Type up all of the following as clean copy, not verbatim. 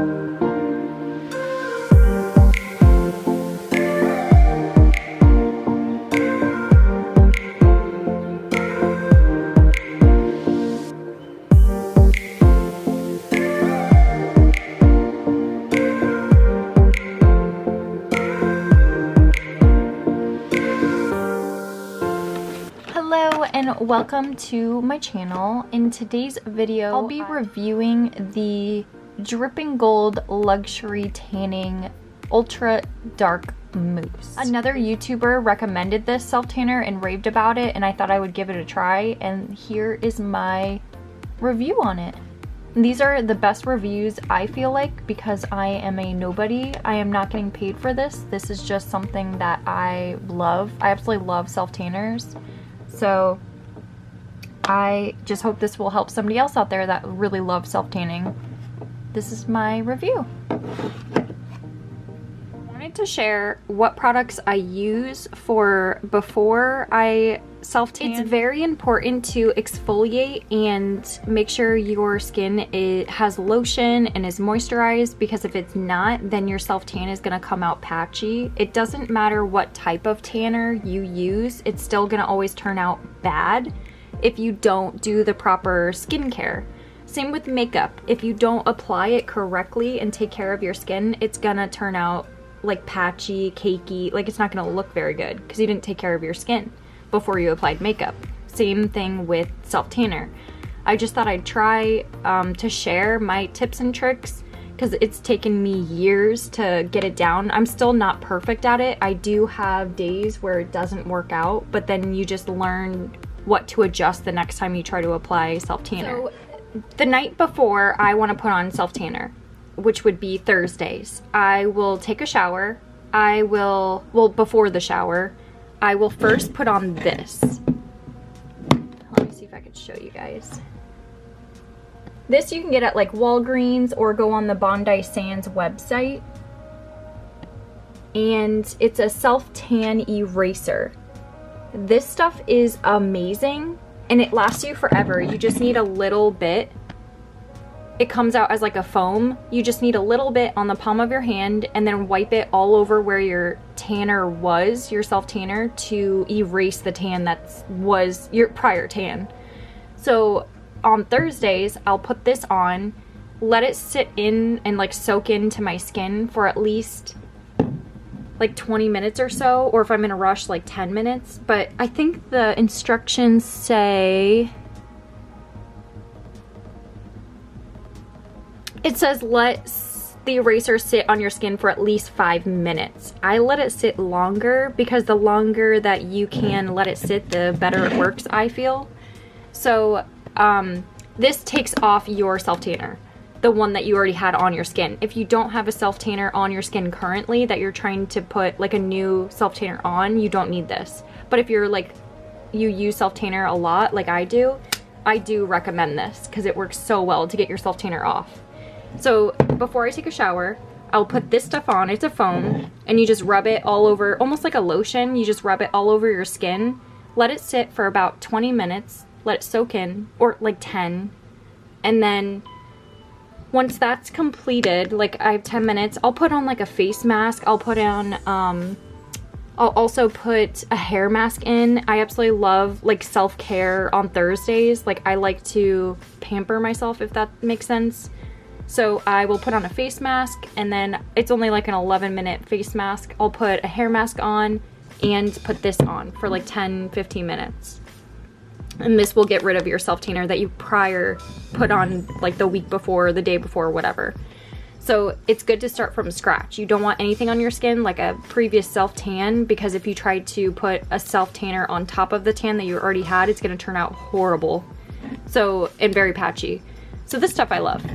Hello and welcome to my channel. In today's video, I'll be reviewing the Dripping Gold Luxury Tanning Ultra Dark Mousse. Another YouTuber recommended this self-tanner and raved about it, and I thought I would give it a try, and here is my review on it. These are the best reviews I feel like because I am a nobody. I am not getting paid for this. This is just something that I love. I absolutely love self-tanners. So I just hope this will help somebody else out there that really loves self-tanning. This is my review. I wanted to share what products I use for before I self-tan. It's very important to exfoliate and make sure your skin has lotion and is moisturized, because if it's not, then your self-tan is gonna come out patchy. It doesn't matter what type of tanner you use, it's still gonna always turn out bad if you don't do the proper skincare. Same with makeup. If you don't apply it correctly and take care of your skin, it's gonna turn out like patchy, cakey, like it's not gonna look very good because you didn't take care of your skin before you applied makeup. Same thing with self-tanner. I just thought I'd try to share my tips and tricks because it's taken me years to get it down. I'm still not perfect at it. I do have days where it doesn't work out, but then you just learn what to adjust the next time you try to apply self-tanner. So the night before I want to put on self-tanner, which would be Thursdays, I will take a shower. Before the shower, I will first put on this. Let me see if I can show you guys. This you can get at like Walgreens or go on the Bondi Sands website. And it's a self-tan eraser. This stuff is amazing and it lasts you forever. You just need a little bit. It comes out as like a foam. You just need a little bit on the palm of your hand and then wipe it all over where your tanner was, your self-tanner, to erase the tan that was your prior tan. So on Thursdays, I'll put this on, let it sit in and like soak into my skin for at least like 20 minutes or so, or if I'm in a rush, like 10 minutes. But I think the instructions say, it says let the eraser sit on your skin for at least 5 minutes. I let it sit longer because the longer that you can let it sit, the better it works, I feel. So this takes off your self-tanner, the one that you already had on your skin. If you don't have a self-tanner on your skin currently that you're trying to put like a new self-tanner on, you don't need this. But if you're like, you use self-tanner a lot like I do recommend this because it works so well to get your self-tanner off. So before I take a shower, I'll put this stuff on. It's a foam, and you just rub it all over, almost like a lotion. You just rub it all over your skin. Let it sit for about 20 minutes. Let it soak in, or like 10. And then once that's completed, like I have 10 minutes, I'll put on like a face mask. I'll put on, I'll also put a hair mask in. I absolutely love like self-care on Thursdays. Like I like to pamper myself, if that makes sense. So I will put on a face mask, and then it's only like an 11-minute face mask. I'll put a hair mask on and put this on for like 10-15 minutes. And this will get rid of your self-tanner that you prior put on like the week before, or the day before, or whatever. So it's good to start from scratch. You don't want anything on your skin like a previous self-tan, because if you try to put a self-tanner on top of the tan that you already had, it's gonna turn out horrible. So, and very patchy. So this stuff I love.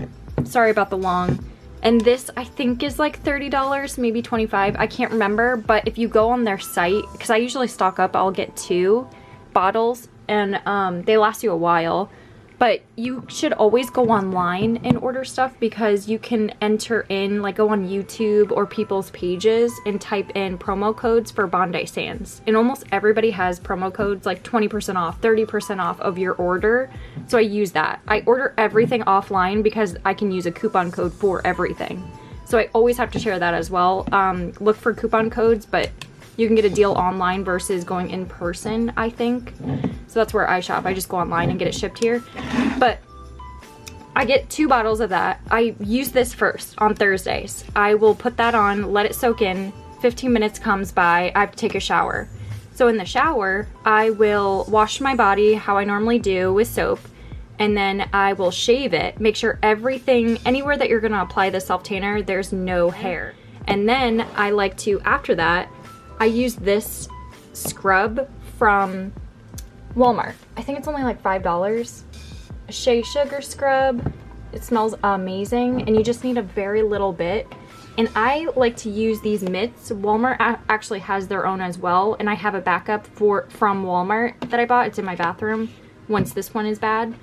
Sorry about the long. And this I think is like $30, maybe $25. I can't remember, but if you go on their site, because I usually stock up, I'll get 2 bottles, and they last you a while. But you should always go online and order stuff because you can enter in, like go on YouTube or people's pages and type in promo codes for Bondi Sands. And almost everybody has promo codes like 20% off, 30% off of your order. So I use that. I order everything offline because I can use a coupon code for everything. So I always have to share that as well. Look for coupon codes, but you can get a deal online versus going in person, I think. So that's where I shop. I just go online and get it shipped here. But I get 2 bottles of that. I use this first on Thursdays. I will put that on, let it soak in. 15 minutes comes by, I have to take a shower. So in the shower, I will wash my body how I normally do with soap. And then I will shave it. Make sure everything, anywhere that you're gonna apply the self-tanner, there's no hair. And then I like to, after that, I use this scrub from Walmart. I think it's only like $5. A shea sugar scrub. It smells amazing and you just need a very little bit. And I like to use these mitts. Walmart actually has their own as well, and I have a backup from Walmart that I bought. It's in my bathroom once this one is bad.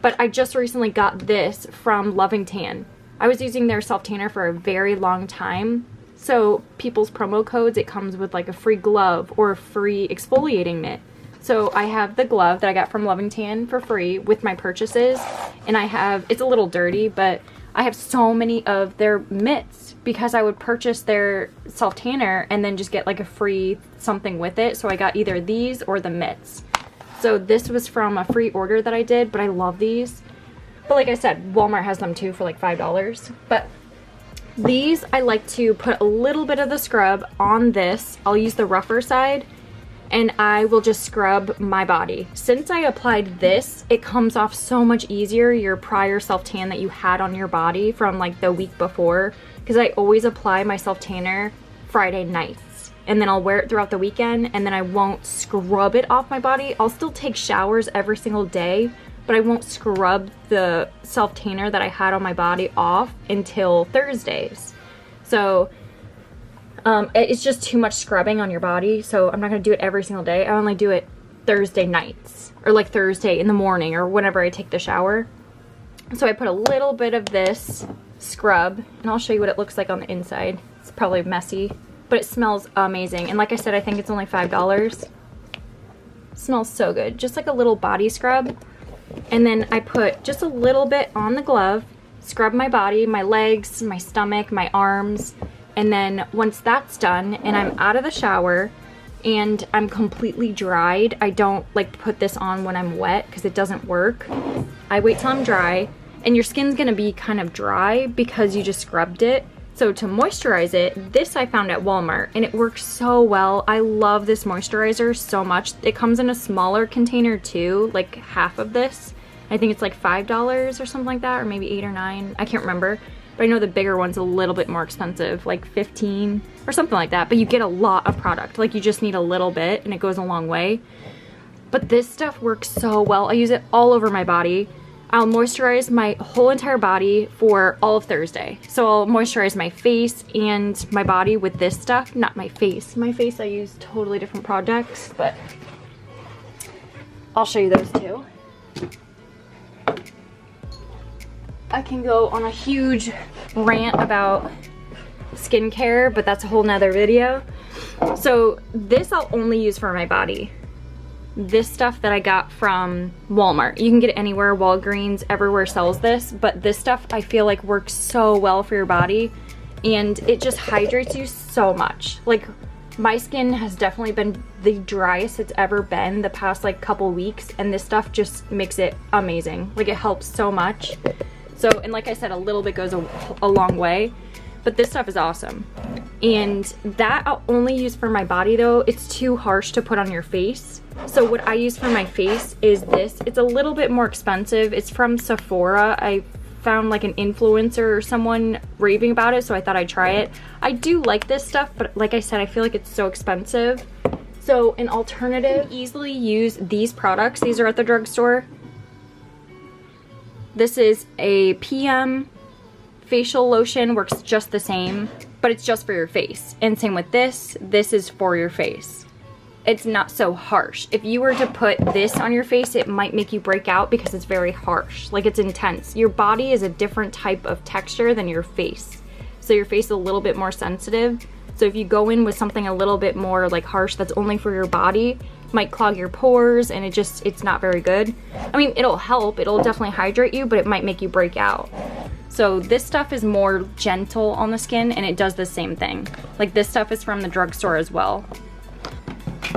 But I just recently got this from Loving Tan. I was using their self-tanner for a very long time. So people's promo codes, it comes with like a free glove or a free exfoliating mitt. So I have the glove that I got from Loving Tan for free with my purchases. And I have, it's a little dirty, but I have so many of their mitts because I would purchase their self-tanner and then just get like a free something with it. So I got either these or the mitts. So this was from a free order that I did, but I love these. But like I said, Walmart has them too for like $5. But these, I like to put a little bit of the scrub on this. I'll use the rougher side and I will just scrub my body. Since I applied this, it comes off so much easier, your prior self-tan that you had on your body from like the week before, because I always apply my self-tanner Friday nights and then I'll wear it throughout the weekend and then I won't scrub it off my body. I'll still take showers every single day, but I won't scrub the self-tanner that I had on my body off until Thursdays. So it's just too much scrubbing on your body, so I'm not going to do it every single day. I only do it Thursday nights, or like Thursday in the morning, or whenever I take the shower. So I put a little bit of this scrub, and I'll show you what it looks like on the inside. It's probably messy, but it smells amazing. And like I said, I think it's only $5. It smells so good. Just like a little body scrub. And then I put just a little bit on the glove, scrub my body, my legs, my stomach, my arms. And then once that's done and I'm out of the shower and I'm completely dried, I don't like to put this on when I'm wet because it doesn't work. I wait till I'm dry, and your skin's gonna be kind of dry because you just scrubbed it. So to moisturize it, this I found at Walmart and it works so well. I love this moisturizer so much. It comes in a smaller container too, like half of this. I think it's like $5 or something like that, or maybe 8 or 9. I can't remember. But I know the bigger one's a little bit more expensive, like 15 or something like that. But you get a lot of product. Like you just need a little bit and it goes a long way. But this stuff works so well. I use it all over my body. I'll moisturize my whole entire body for all of Thursday. So I'll moisturize my face and my body with this stuff. Not my face. My face I use totally different products, but I'll show you those too. I can go on a huge rant about skincare, but that's a whole nother video. So this I'll only use for my body. This stuff that I got from Walmart. You can get it anywhere, Walgreens, everywhere sells this, but this stuff I feel like works so well for your body and it just hydrates you so much. Like my skin has definitely been the driest it's ever been the past like couple weeks, and this stuff just makes it amazing. Like it helps so much. So, and like I said, a little bit goes a long way, but this stuff is awesome. And that I'll only use for my body though. It's too harsh to put on your face. So what I use for my face is this. It's a little bit more expensive. It's from Sephora. I found like an influencer or someone raving about it, so I thought I'd try it. I do like this stuff, but like I said, I feel like it's so expensive. So an alternative, easily use these products. These are at the drugstore. This is a PM facial lotion, works just the same, but it's just for your face. And same with this. This is for your face. it's not so harsh. If you were to put this on your face, it might make you break out because it's very harsh. Like, it's intense. Your body is a different type of texture than your face. So your face is a little bit more sensitive. So if you go in with something a little bit more like harsh that's only for your body, it might clog your pores, and it's not very good. I mean, it'll help. It'll definitely hydrate you, but it might make you break out. So this stuff is more gentle on the skin, and it does the same thing. Like, this stuff is from the drugstore as well.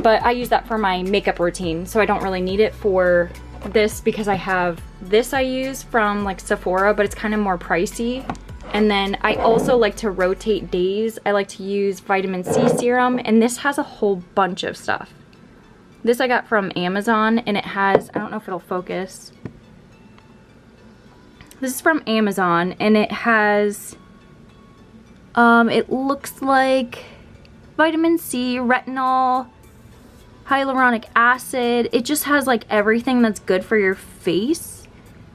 But I use that for my makeup routine, so I don't really need it for this because I have this I use from like Sephora, but it's kind of more pricey. And then I also like to rotate days. I like to use vitamin C serum, and this has a whole bunch of stuff. This I got from Amazon, and it has, I don't know if it'll focus. This is from Amazon, and it has, it looks like vitamin C, retinol, hyaluronic acid. It just has like everything that's good for your face.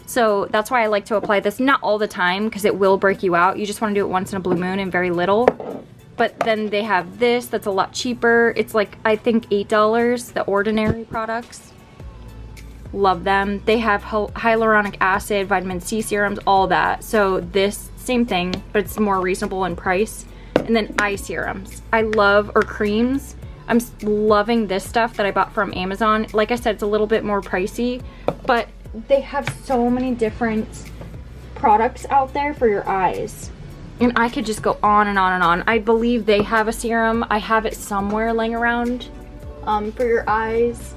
So that's why I like to apply this, not all the time because it will break you out. You just want to do it once in a blue moon and very little. But then they have this that's a lot cheaper. It's like, I think $8, the Ordinary products. Love them. They have hyaluronic acid, vitamin C serums, all that. So this, same thing, but it's more reasonable in price. And then eye serums. I love, or creams. I'm loving this stuff that I bought from Amazon. Like I said, it's a little bit more pricey, but they have so many different products out there for your eyes. And I could just go on and on and on. I believe they have a serum. I have it somewhere laying around for your eyes.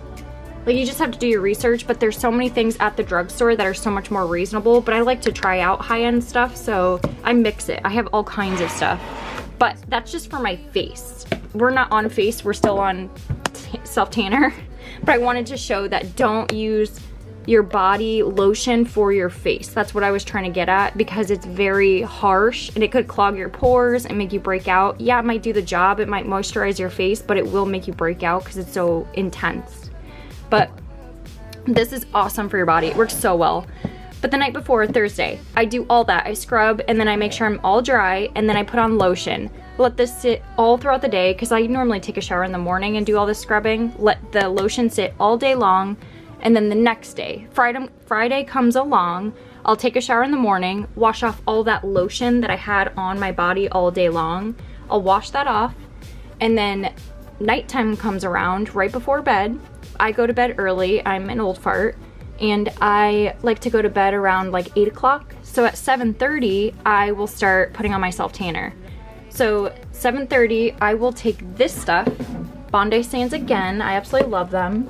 Like, you just have to do your research, but there's so many things at the drugstore that are so much more reasonable. But I like to try out high-end stuff, so I mix it. I have all kinds of stuff. But that's just for my face. We're not on face, we're still on self-tanner. But I wanted to show that don't use your body lotion for your face. That's what I was trying to get at, because it's very harsh and it could clog your pores and make you break out. Yeah, it might do the job, it might moisturize your face, but it will make you break out because it's so intense. But this is awesome for your body. It works so well. But the night before, Thursday, I do all that. I scrub, and then I make sure I'm all dry, and then I put on lotion. Let this sit all throughout the day, because I normally take a shower in the morning and do all this scrubbing. Let the lotion sit all day long, and then the next day, Friday comes along, I'll take a shower in the morning, wash off all that lotion that I had on my body all day long. I'll wash that off, and then nighttime comes around right before bed. I go to bed early. I'm an old fart. And I like to go to bed around like 8 o'clock. So at 7:30, I will start putting on my self-tanner. So 7:30, I will take this stuff, Bondi Sands again. I absolutely love them.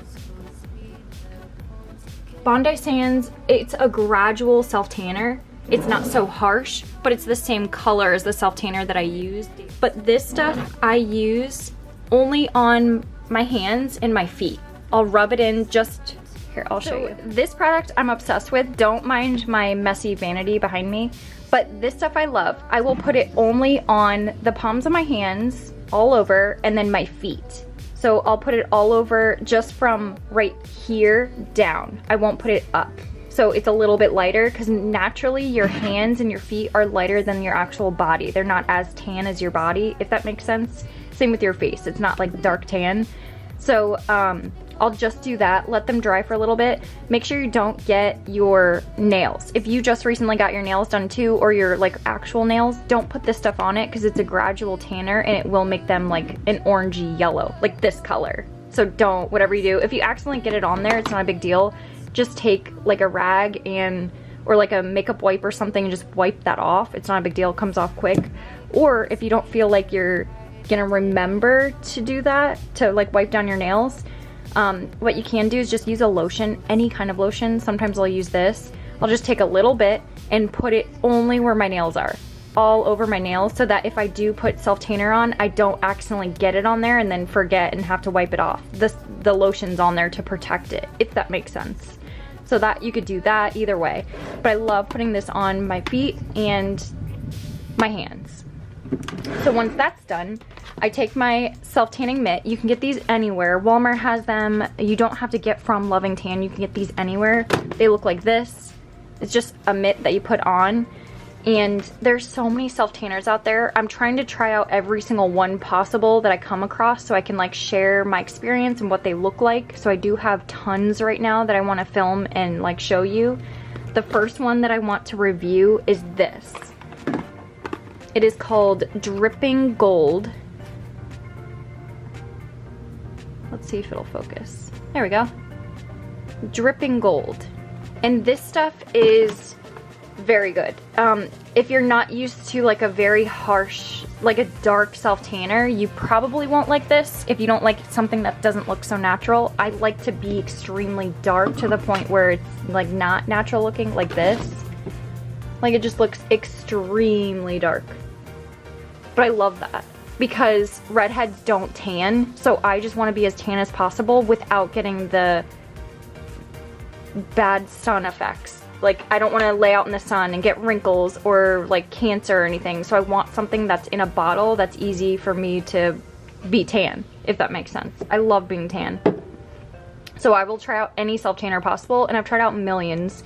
Bondi Sands, it's a gradual self-tanner. It's not so harsh, but it's the same color as the self-tanner that I used. But this stuff I use only on my hands and my feet. I'll rub it in just... Here, I'll show you. This product I'm obsessed with. Don't mind my messy vanity behind me. But this stuff I love. I will put it only on the palms of my hands, all over, and then my feet. So I'll put it all over just from right here down. I won't put it up. So it's a little bit lighter, because naturally your hands and your feet are lighter than your actual body. They're not as tan as your body, if that makes sense. Same with your face. It's not like dark tan. So I'll just do that, let them dry for a little bit. Make sure you don't get your nails. If you just recently got your nails done too, or your like actual nails, don't put this stuff on it, because it's a gradual tanner and it will make them like an orangey yellow, like this color. So don't, whatever you do, if you accidentally get it on there, it's not a big deal. Just take like a rag or like a makeup wipe or something and just wipe that off. It's not a big deal, it comes off quick. Or if you don't feel like you're gonna remember to do that, to like wipe down your nails, what you can do is just use a lotion, any kind of lotion. Sometimes I'll use this. I'll just take a little bit and put it only where my nails are, all over my nails, so that if I do put self-tanner on, I don't accidentally get it on there and then forget and have to wipe it off. The lotion's on there to protect it, if that makes sense. So that you could do that either way. But I love putting this on my feet and my hands. So once that's done, I take my self-tanning mitt. You can get these anywhere. Walmart has them. You don't have to get from Loving Tan. You can get these anywhere. They look like this. It's just a mitt that you put on. And there's so many self-tanners out there. I'm trying to try out every single one possible that I come across so I can like share my experience and what they look like. So I do have tons right now that I want to film and like show you. The first one that I want to review is this. It is called Dripping Gold. Let's see if it'll focus. There we go. Dripping Gold. And this stuff is very good. If you're not used to like a very harsh, like a dark self-tanner, you probably won't like this if you don't like something that doesn't look so natural. I like to be extremely dark to the point where it's like not natural looking, like this. Like it just looks extremely dark. But I love that because redheads don't tan, so I just want to be as tan as possible without getting the bad sun effects. Like, I don't want to lay out in the sun and get wrinkles or like cancer or anything. So I want something that's in a bottle that's easy for me to be tan, if that makes sense. I love being tan. So I will try out any self-tanner possible, and I've tried out millions.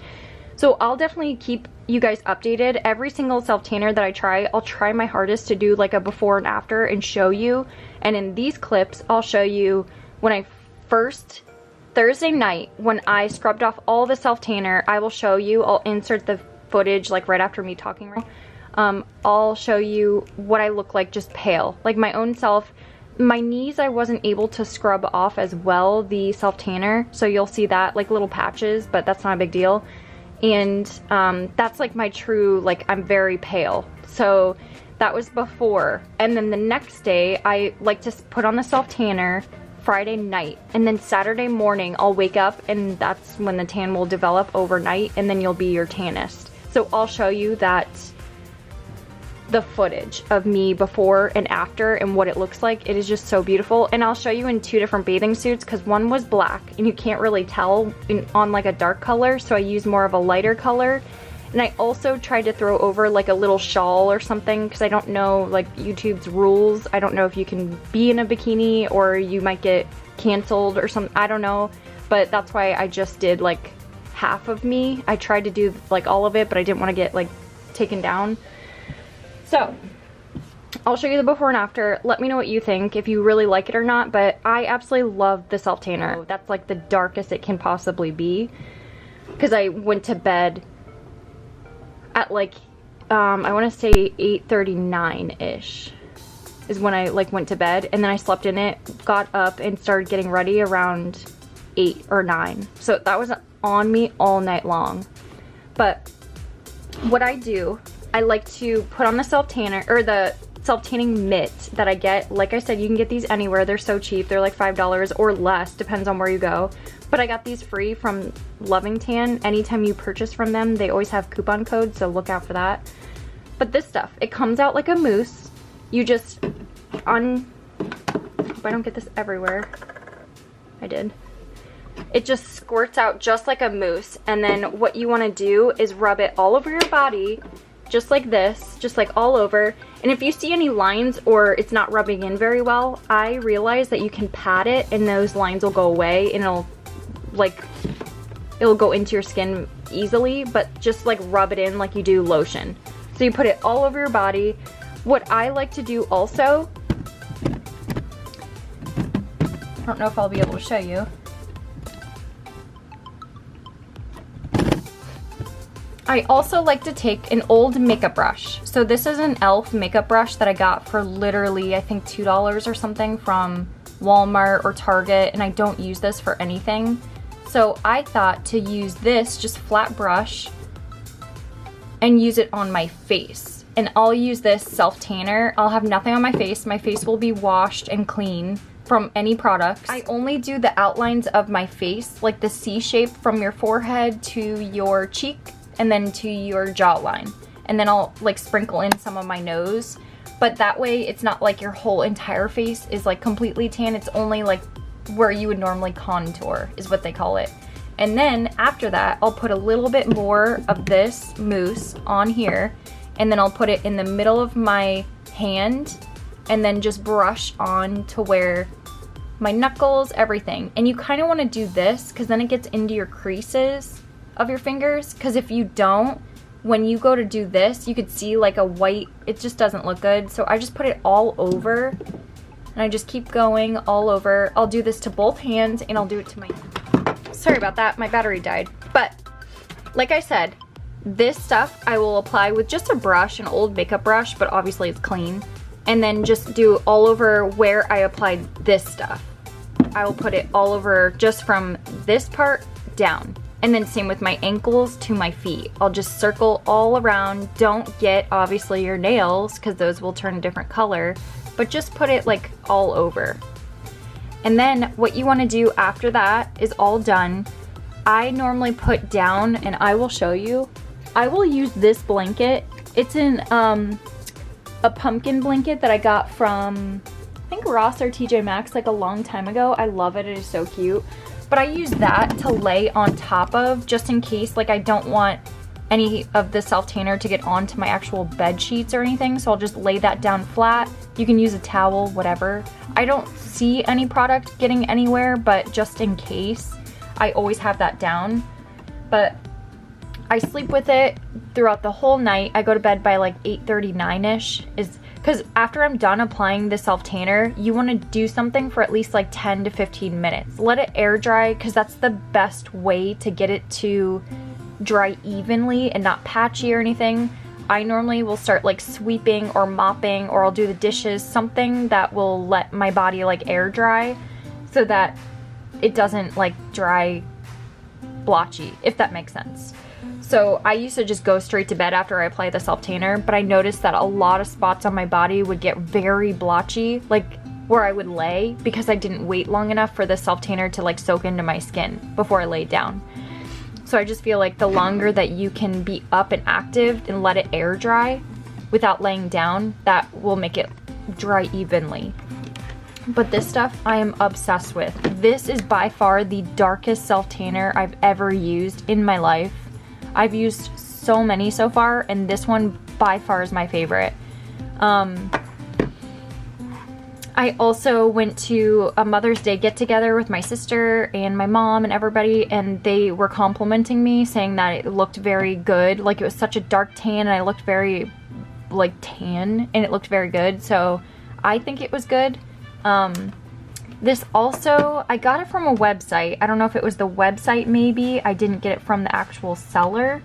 So I'll definitely keep you guys updated. Every single self-tanner that I try, I'll try my hardest to do like a before and after and show you. And in these clips, I'll show you when I first Thursday night, when I scrubbed off all the self-tanner, I will show you, I'll insert the footage like right after me talking. I'll show you what I look like just pale, like my own self. My knees I wasn't able to scrub off as well, the self-tanner, so you'll see that, like little patches, but that's not a big deal. And that's like my true, like I'm very pale. So that was before. And then the next day, I like to put on the self-tanner Friday night, and then Saturday morning I'll wake up, and that's when the tan will develop overnight, and then you'll be your tannest. So I'll show you that, the footage of me before and after and what it looks like. It is just so beautiful. And I'll show you in two different bathing suits because one was black and you can't really tell on like a dark color, so I use more of a lighter color. And I also tried to throw over like a little shawl or something because I don't know like YouTube's rules. I don't know if you can be in a bikini or you might get canceled or something. I don't know. But that's why I just did like half of me. I tried to do like all of it, but I didn't want to get like taken down. So I'll show you the before and after. Let me know what you think, if you really like it or not. But I absolutely love the self-tanner. That's like the darkest it can possibly be because I went to bed at like, I want to say 8:39-ish is when I like went to bed, and then I slept in it, got up and started getting ready around 8 or 9. So that was on me all night long. But what I do, I like to put on the self-tanner, or the self-tanning mitt that I get. Like I said, you can get these anywhere. They're so cheap. They're like $5 or less, depends on where you go. But I got these free from Loving Tan. Anytime you purchase from them, they always have coupon codes, so look out for that. But this stuff, it comes out like a mousse. You just hope I don't get this everywhere. I did. It just squirts out just like a mousse, and then what you want to do is rub it all over your body, just like this, just like all over. And if you see any lines or it's not rubbing in very well, I realize that you can pat it and those lines will go away, and it'll go into your skin easily. But just like rub it in like you do lotion. So you put it all over your body. What I like to do also, I don't know if I'll be able to show you. I also like to take an old makeup brush. So this is an e.l.f. makeup brush that I got for literally, I think $2 or something from Walmart or Target, and I don't use this for anything. So I thought to use this just flat brush and use it on my face. And I'll use this self-tanner. I'll have nothing on my face. My face will be washed and clean from any products. I only do the outlines of my face, like the C shape from your forehead to your cheek and then to your jawline. And then I'll like sprinkle in some of my nose. But that way it's not like your whole entire face is like completely tan. It's only like where you would normally contour is what they call it. And then after that, I'll put a little bit more of this mousse on here, and then I'll put it in the middle of my hand and then just brush on to where my knuckles, everything. And you kind of want to do this because then it gets into your creases of your fingers, because if you don't, when you go to do this, you could see like a white, it just doesn't look good. So I just put it all over, and I just keep going all over. I'll do this to both hands, and I'll do it to my, sorry about that, my battery died. But like I said, this stuff I will apply with just a brush, an old makeup brush, but obviously it's clean. And then just do all over where I applied this stuff. I will put it all over just from this part down. And then same with my ankles to my feet. I'll just circle all around. Don't get, obviously, your nails, because those will turn a different color, but just put it like all over. And then what you want to do after that is all done. I normally put down, and I will show you, I will use this blanket. It's in a pumpkin blanket that I got from, I think, Ross or TJ Maxx like a long time ago. I love it, it is so cute. But I use that to lay on top of, just in case, like, I don't want any of the self-tanner to get onto my actual bed sheets or anything, so I'll just lay that down flat. You can use a towel, whatever. I don't see any product getting anywhere, but just in case, I always have that down. But I sleep with it throughout the whole night. I go to bed by like 8:39ish, because after I'm done applying the self-tanner, you want to do something for at least like 10 to 15 minutes. Let it air dry, because that's the best way to get it to dry evenly and not patchy or anything. I normally will start like sweeping or mopping, or I'll do the dishes, something that will let my body like air dry so that it doesn't like dry blotchy, if that makes sense. So I used to just go straight to bed after I apply the self-tanner, but I noticed that a lot of spots on my body would get very blotchy, like where I would lay, because I didn't wait long enough for the self-tanner to like soak into my skin before I laid down. So I just feel like the longer that you can be up and active and let it air dry without laying down, that will make it dry evenly. But this stuff I am obsessed with. This is by far the darkest self-tanner I've ever used in my life. I've used so many so far, and this one by far is my favorite. I also went to a Mother's Day get-together with my sister and my mom and everybody, and they were complimenting me, saying that it looked very good. Like, it was such a dark tan, and I looked very, like, tan, and it looked very good. So I think it was good. This also, I got it from a website. I don't know if it was the website maybe. I didn't get it from the actual seller.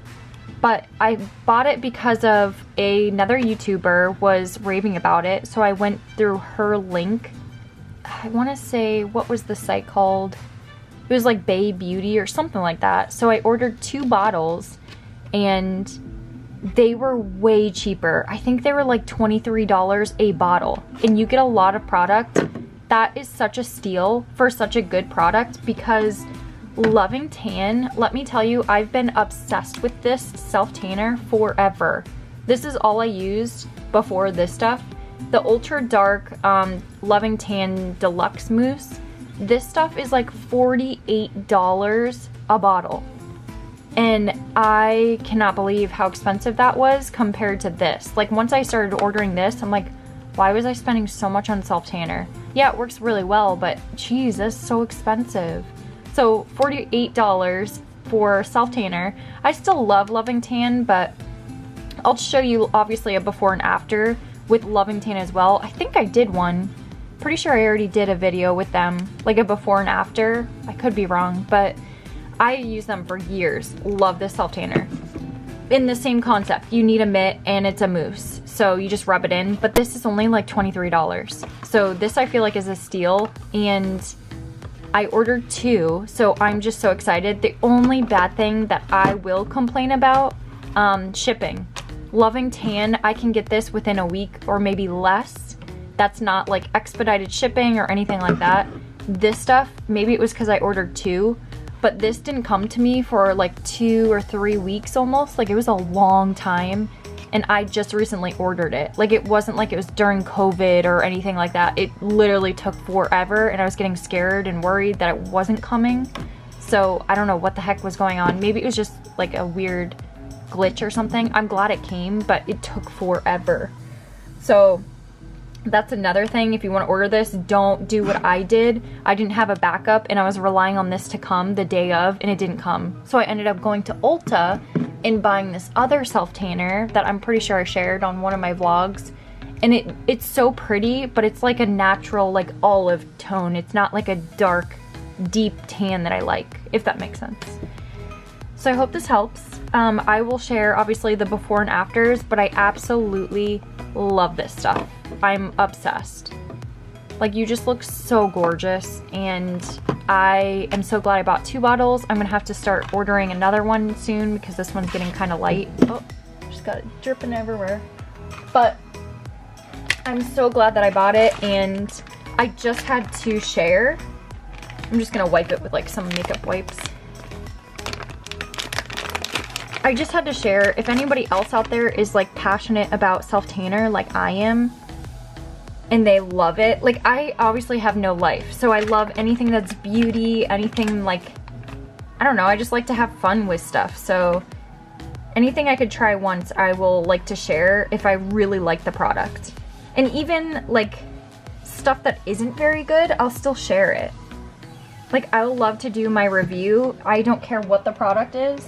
But I bought it because of another YouTuber was raving about it. So I went through her link. I want to say, what was the site called? It was like Bay Beauty or something like that. So I ordered 2 bottles, and they were way cheaper. I think they were like $23 a bottle. And you get a lot of product. That is such a steal for such a good product, because Loving Tan, let me tell you, I've been obsessed with this self-tanner forever. This is all I used before this stuff. The Ultra Dark Loving Tan Deluxe Mousse. This stuff is like $48 a bottle. And I cannot believe how expensive that was compared to this. Like, once I started ordering this, I'm like, why was I spending so much on self-tanner? Yeah, it works really well, but geez, that's so expensive. So $48 for self-tanner. I still love Loving Tan, but I'll show you obviously a before and after with Loving Tan as well. I think I did one. Pretty sure I already did a video with them, like a before and after. I could be wrong, but I use them for years. Love this self-tanner. In the same concept, you need a mitt and it's a mousse, so you just rub it in, but this is only like $23. So this I feel like is a steal, and I ordered 2, so I'm just so excited. The only bad thing that I will complain about, shipping. Loving Tan, I can get this within a week or maybe less. That's not like expedited shipping or anything like that. This stuff, maybe it was because I ordered 2, but this didn't come to me for like 2 or 3 weeks almost. Like, it was a long time, and I just recently ordered it. Like, it wasn't like it was during COVID or anything like that. It literally took forever, and I was getting scared and worried that it wasn't coming. So I don't know what the heck was going on. Maybe it was just like a weird glitch or something. I'm glad it came, but it took forever. So that's another thing. If you want to order this, don't do what I did. I didn't have a backup, and I was relying on this to come the day of, and it didn't come. So I ended up going to Ulta in buying this other self tanner that I'm pretty sure I shared on one of my vlogs. And it's so pretty, but it's like a natural like olive tone. It's not like a dark, deep tan that I like, if that makes sense. So I hope this helps. I will share obviously the before and afters, but I absolutely love this stuff. I'm obsessed. Like, you just look so gorgeous, and I am so glad I bought 2 bottles. I'm gonna have to start ordering another one soon because this one's getting kind of light. Oh, just got it dripping everywhere. But I'm so glad that I bought it, and I just had to share. I'm just gonna wipe it with like some makeup wipes. I just had to share, if anybody else out there is like passionate about self tanner like I am, and they love it. Like, I obviously have no life, so I love anything that's beauty, anything like, I don't know, I just like to have fun with stuff. So anything I could try once, I will like to share if I really like the product. And even like stuff that isn't very good, I'll still share it. Like, I will love to do my review. I don't care what the product is.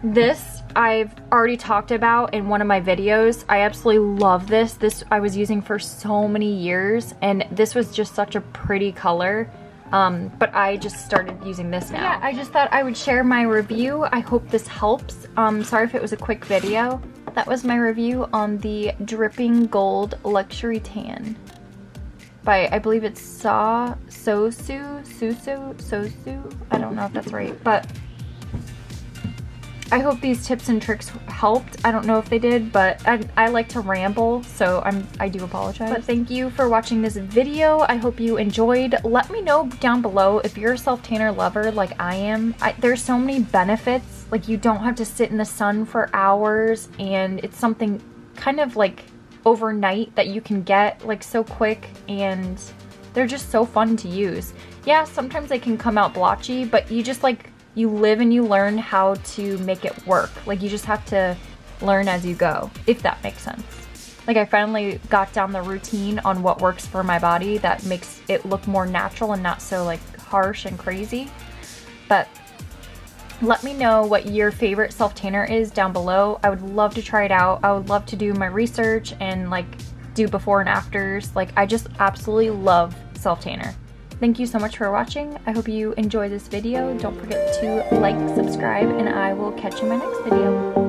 This I've already talked about in one of my videos. I absolutely love this. This I was using for so many years, and this was just such a pretty color. But I just started using this now. Yeah, I just thought I would share my review. I hope this helps. Sorry if it was a quick video. That was my review on the Dripping Gold Luxury Tan by, I believe it's Sosu. I don't know if that's right, but I hope these tips and tricks helped. I don't know if they did, but I like to ramble, so I do apologize. But thank you for watching this video. I hope you enjoyed. Let me know down below if you're a self-tanner lover like I am. There's so many benefits. Like, you don't have to sit in the sun for hours, and it's something kind of like overnight that you can get like so quick, and they're just so fun to use. Yeah, sometimes they can come out blotchy, but you just like, you live and you learn how to make it work. Like, you just have to learn as you go, if that makes sense. Like, I finally got down the routine on what works for my body that makes it look more natural and not so like harsh and crazy. But let me know what your favorite self tanner is down below. I would love to try it out. I would love to do my research and like do before and afters. Like, I just absolutely love self tanner. Thank you so much for watching. I hope you enjoyed this video. Don't forget to like, subscribe, and I will catch you in my next video.